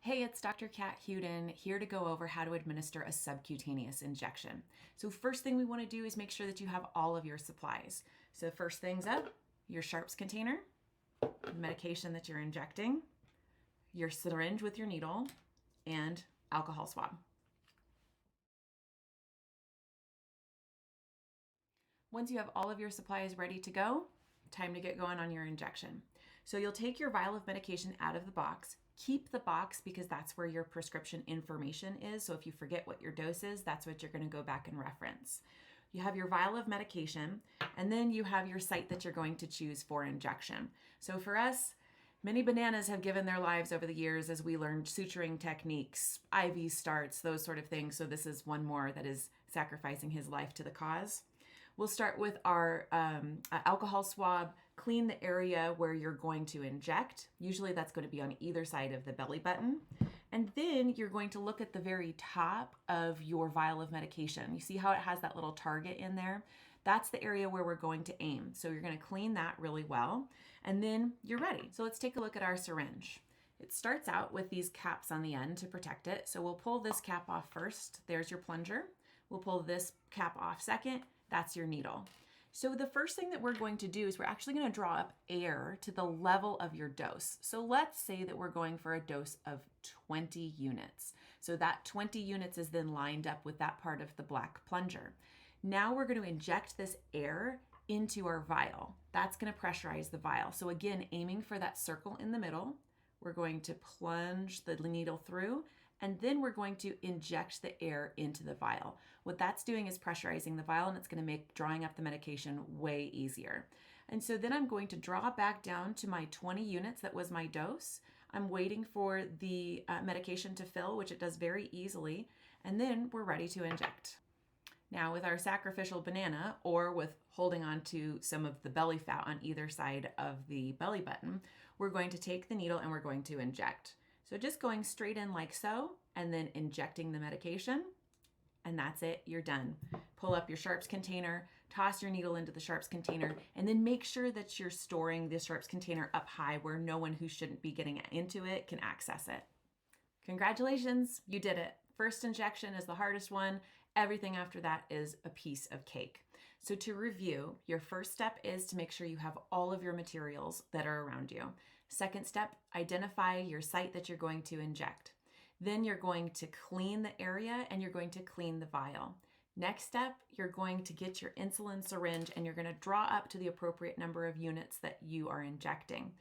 Hey, it's Dr. Kat Huden here to go over how to administer a subcutaneous injection. So first thing we want to do is make sure that you have all of your supplies. So first things up, your sharps container, the medication that you're injecting, your syringe with your needle, and alcohol swab. Once you have all of your supplies ready to go, time to get going on your injection. So you'll take your vial of medication out of the box. Keep the box because that's where your prescription information is. So if you forget what your dose is, that's what you're going to go back and reference. You have your vial of medication, and then you have your site that you're going to choose for injection. So for us, many bananas have given their lives over the years as we learned suturing techniques, IV starts, those sort of things. So this is one more that is sacrificing his life to the cause. We'll start with our alcohol swab, clean the area where you're going to inject. Usually that's going to be on either side of the belly button. And then you're going to look at the very top of your vial of medication. You see how it has that little target in there? That's the area where we're going to aim. So you're going to clean that really well, and then you're ready. So let's take a look at our syringe. It starts out with these caps on the end to protect it. So we'll pull this cap off first. There's your plunger. We'll pull this cap off second. That's your needle. So the first thing that we're going to do is we're actually going to draw up air to the level of your dose. So let's say that we're going for a dose of 20 units. So that 20 units is then lined up with that part of the black plunger. Now we're going to inject this air into our vial. That's going to pressurize the vial. So again, aiming for that circle in the middle, we're going to plunge the needle through, and then we're going to inject the air into the vial. What that's doing is pressurizing the vial, and it's going to make drawing up the medication way easier. And so then I'm going to draw back down to my 20 units that was my dose. I'm waiting for the medication to fill, which it does very easily, and then we're ready to inject. Now with our sacrificial banana, or with holding on to some of the belly fat on either side of the belly button, we're going to take the needle and we're going to inject. So just going straight in like so, and then injecting the medication, and that's it, you're done. Pull up your sharps container, toss your needle into the sharps container, and then make sure that you're storing the sharps container up high where no one who shouldn't be getting into it can access it. Congratulations, you did it. First injection is the hardest one. Everything after that is a piece of cake. So to review, your first step is to make sure you have all of your materials that are around you. Second step, identify your site that you're going to inject. Then you're going to clean the area and you're going to clean the vial. Next step, you're going to get your insulin syringe and you're going to draw up to the appropriate number of units that you are injecting.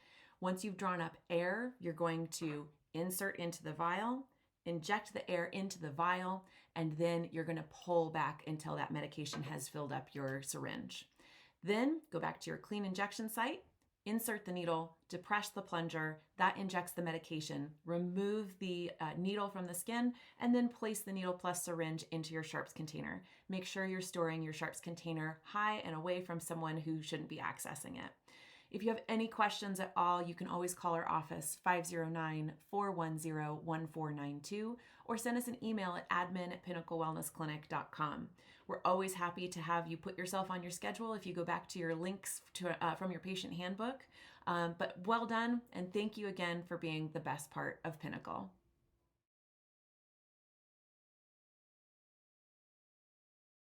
Once you've drawn up air, you're going to insert into the vial, inject the air into the vial, and then you're going to pull back until that medication has filled up your syringe. Then go back to your clean injection site, insert the needle, depress the plunger, that injects the medication, remove the needle from the skin, and then place the needle plus syringe into your sharps container. Make sure you're storing your sharps container high and away from someone who shouldn't be accessing it. If you have any questions at all, you can always call our office, 509-410-1492, or send us an email at admin@pinnaclewellnessclinic.com. We're always happy to have you put yourself on your schedule if you go back to your links from your patient handbook. But well done, and thank you again for being the best part of Pinnacle.